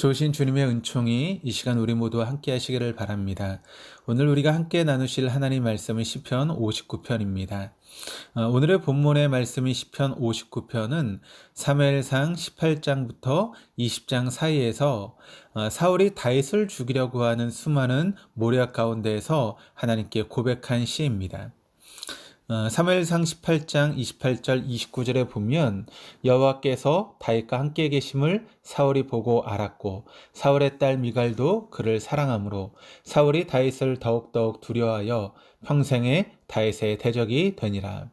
좋으신 주님의 은총이 이 시간 우리 모두와 함께 하시기를 바랍니다. 오늘 우리가 함께 나누실 하나님 말씀은 시편 59편입니다. 오늘의 본문의 말씀인 시편 59편은 사무엘상 18장부터 20장 사이에서 사울이 다윗을 죽이려고 하는 수많은 모략 가운데에서 하나님께 고백한 시입니다. 사무엘상 18장 28절 29절에 보면 여호와께서 다윗과 함께 계심을 사울이 보고 알았고 사울의 딸 미갈도 그를 사랑하므로 사울이 다윗을 더욱더욱 두려워하여 평생에 다윗의 대적이 되니라.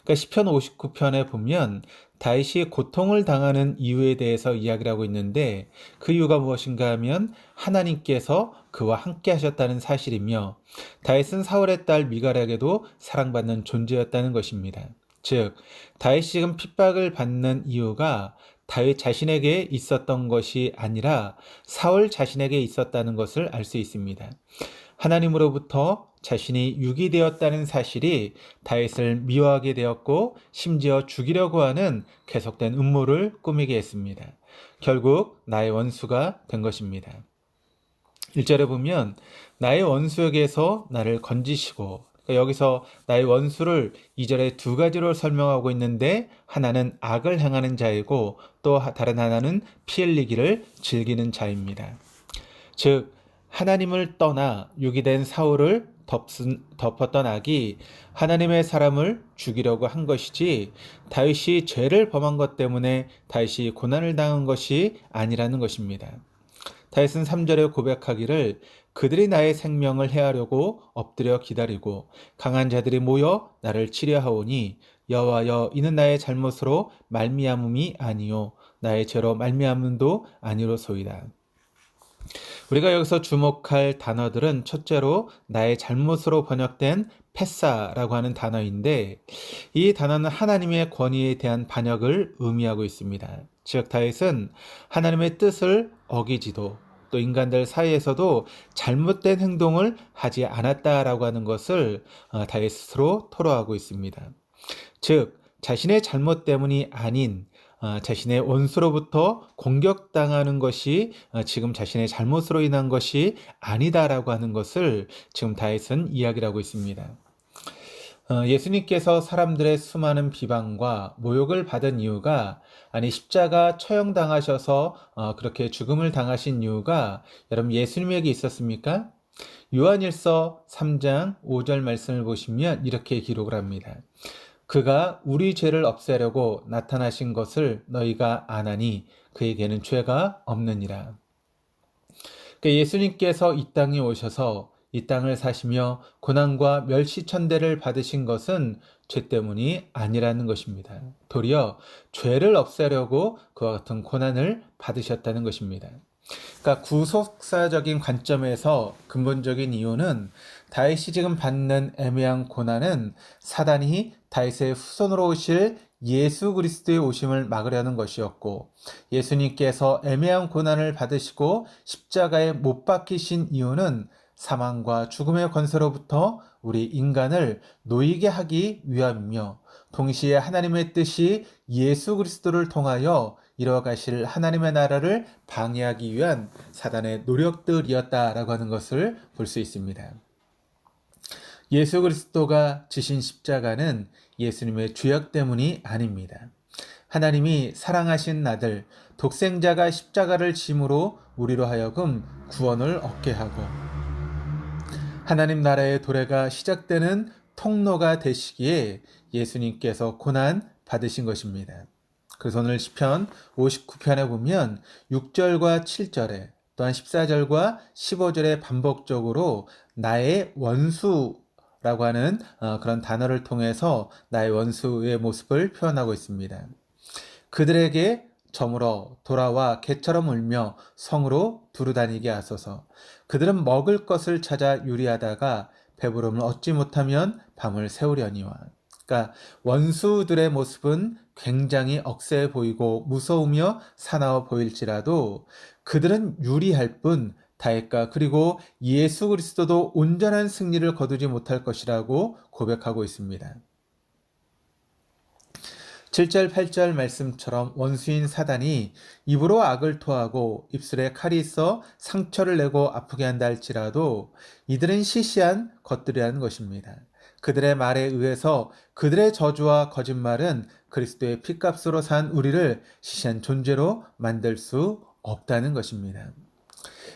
그러니까 시편 59편에 보면 다윗이 고통을 당하는 이유에 대해서 이야기를 하고 있는데 그 이유가 무엇인가 하면 하나님께서 그와 함께 하셨다는 사실이며 다윗은 사울의 딸 미갈에게도 사랑받는 존재였다는 것입니다. 즉 다윗이 지금 핍박을 받는 이유가 다윗 자신에게 있었던 것이 아니라 사울 자신에게 있었다는 것을 알 수 있습니다. 하나님으로부터 자신이 유기되었다는 사실이 다윗을 미워하게 되었고 심지어 죽이려고 하는 계속된 음모를 꾸미게 했습니다. 결국 나의 원수가 된 것입니다. 1절에 보면 나의 원수에게서 나를 건지시고, 그러니까 여기서 나의 원수를 2절에 두 가지로 설명하고 있는데 하나는 악을 행하는 자이고 또 다른 하나는 피 흘리기를 즐기는 자입니다. 즉 하나님을 떠나 유기된 사울을 덮었던 악이 하나님의 사람을 죽이려고 한 것이지 다윗이 죄를 범한 것 때문에 다윗이 고난을 당한 것이 아니라는 것입니다. 다윗은 3절에 고백하기를 그들이 나의 생명을 해하려고 엎드려 기다리고 강한 자들이 모여 나를 치려하오니 여호와여 이는 나의 잘못으로 말미암음이 아니요 나의 죄로 말미암음도 아니로소이다. 우리가 여기서 주목할 단어들은 첫째로 나의 잘못으로 번역된 패사라고 하는 단어인데 이 단어는 하나님의 권위에 대한 반역을 의미하고 있습니다. 즉 다윗은 하나님의 뜻을 어기지도 또 인간들 사이에서도 잘못된 행동을 하지 않았다라고 하는 것을 다윗 스스로 토로하고 있습니다. 즉 자신의 잘못 때문이 아닌 자신의 원수로부터 공격당하는 것이 지금 자신의 잘못으로 인한 것이 아니다라고 하는 것을 지금 다윗은 이야기를 하고 있습니다. 예수님께서 사람들의 수많은 비방과 모욕을 받은 이유가 아니 십자가 처형당하셔서 그렇게 죽음을 당하신 이유가 여러분 예수님에게 있었습니까? 요한일서 3장 5절 말씀을 보시면 이렇게 기록을 합니다. 그가 우리 죄를 없애려고 나타나신 것을 너희가 아나니 그에게는 죄가 없느니라. 예수님께서 이 땅에 오셔서 이 땅을 사시며 고난과 멸시천대를 받으신 것은 죄 때문이 아니라는 것입니다. 도리어 죄를 없애려고 그와 같은 고난을 받으셨다는 것입니다. 그러니까 구속사적인 관점에서 근본적인 이유는 다윗이 지금 받는 애매한 고난은 사단이 다윗의 후손으로 오실 예수 그리스도의 오심을 막으려는 것이었고 예수님께서 애매한 고난을 받으시고 십자가에 못 박히신 이유는 사망과 죽음의 권세로부터 우리 인간을 놓이게 하기 위함이며 동시에 하나님의 뜻이 예수 그리스도를 통하여 이뤄가실 하나님의 나라를 방해하기 위한 사단의 노력들이었다라고 하는 것을 볼 수 있습니다. 예수 그리스도가 지신 십자가는 예수님의 죄악 때문이 아닙니다. 하나님이 사랑하신 아들 독생자가 십자가를 짐으로 우리로 하여금 구원을 얻게 하고 하나님 나라의 도래가 시작되는 통로가 되시기에 예수님께서 고난 받으신 것입니다. 그래서 오늘 시편 59편에 보면 6절과 7절에 또한 14절과 15절에 반복적으로 나의 원수라고 하는 그런 단어를 통해서 나의 원수의 모습을 표현하고 있습니다. 그들에게 저물어 돌아와 개처럼 울며 성으로 두루다니게 하소서. 그들은 먹을 것을 찾아 유리하다가 배부름을 얻지 못하면 밤을 새우려니와. 그러니까 원수들의 모습은 굉장히 억세해 보이고 무서우며 사나워 보일지라도 그들은 유리할 뿐 다윗과 그리고 예수 그리스도도 온전한 승리를 거두지 못할 것이라고 고백하고 있습니다. 7절, 8절 말씀처럼 원수인 사단이 입으로 악을 토하고 입술에 칼이 있어 상처를 내고 아프게 한다 할지라도 이들은 시시한 것들이라는 것입니다. 그들의 말에 의해서 그들의 저주와 거짓말은 그리스도의 핏값으로 산 우리를 시시한 존재로 만들 수 없다는 것입니다.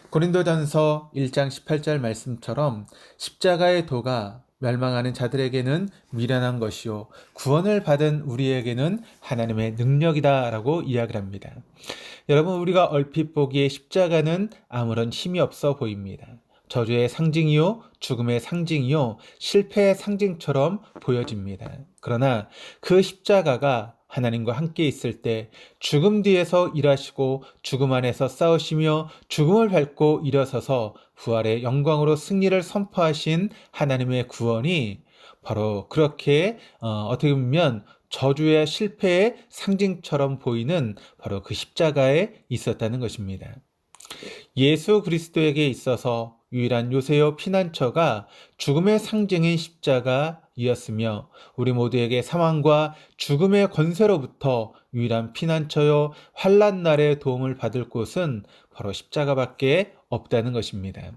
고린도전서 1장 18절 말씀처럼 십자가의 도가 멸망하는 자들에게는 미련한 것이요 구원을 받은 우리에게는 하나님의 능력이다라고 이야기를 합니다. 여러분, 우리가 얼핏 보기에 십자가는 아무런 힘이 없어 보입니다. 저주의 상징이요 죽음의 상징이요 실패의 상징처럼 보여집니다. 그러나 그 십자가가 하나님과 함께 있을 때 죽음 뒤에서 일하시고 죽음 안에서 싸우시며 죽음을 밟고 일어서서 부활의 영광으로 승리를 선포하신 하나님의 구원이 바로 그렇게 어떻게 보면 저주의 실패의 상징처럼 보이는 바로 그 십자가에 있었다는 것입니다. 예수 그리스도에게 있어서 유일한 요새요 피난처가 죽음의 상징인 십자가이었으며 우리 모두에게 사망과 죽음의 권세로부터 유일한 피난처요 환난 날에 도움을 받을 곳은 바로 십자가밖에 없다는 것입니다.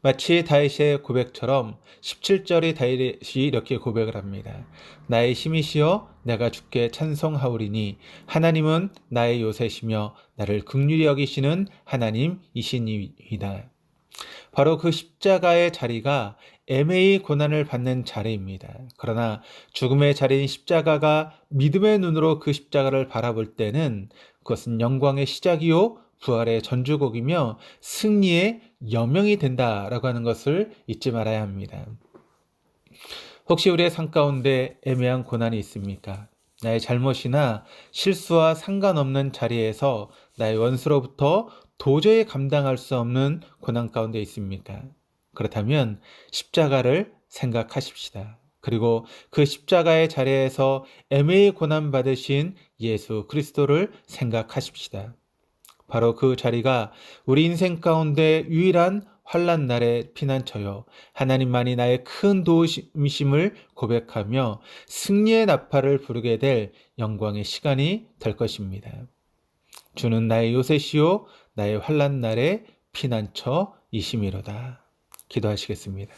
마치 다윗의 고백처럼 17절의 다윗이 이렇게 고백을 합니다. 나의 힘이시여 내가 주께 찬송하오리니 하나님은 나의 요새시며 나를 긍휼히 여기시는 하나님이시니이다. 바로 그 십자가의 자리가 애매히 고난을 받는 자리입니다. 그러나 죽음의 자리인 십자가가 믿음의 눈으로 그 십자가를 바라볼 때는 그것은 영광의 시작이요 부활의 전주곡이며 승리의 여명이 된다라고 하는 것을 잊지 말아야 합니다. 혹시 우리의 삶 가운데 애매한 고난이 있습니까? 나의 잘못이나 실수와 상관없는 자리에서 나의 원수로부터 도저히 감당할 수 없는 고난 가운데 있습니까? 그렇다면 십자가를 생각하십시다. 그리고 그 십자가의 자리에서 애매히 고난받으신 예수 그리스도를 생각하십시다. 바로 그 자리가 우리 인생 가운데 유일한 환난 날의 피난처요 하나님만이 나의 큰 도우심을 고백하며 승리의 나팔을 부르게 될 영광의 시간이 될 것입니다. 주는 나의 요새시요 나의 환난 날의 피난처이심이로다. 기도하시겠습니다.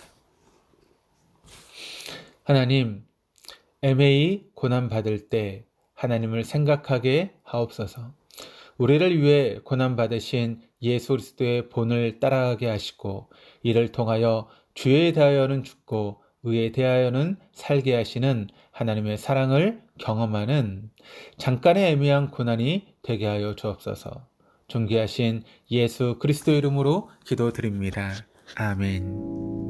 하나님, 애매히 고난받을 때 하나님을 생각하게 하옵소서. 우리를 위해 고난받으신 예수 그리스도의 본을 따라가게 하시고 이를 통하여 죄에 대하여는 죽고 의에 대하여는 살게 하시는 하나님의 사랑을 경험하는 잠깐의 애매한 고난이 되게 하여 주옵소서. 존귀하신 예수 그리스도 이름으로 기도드립니다. 아멘.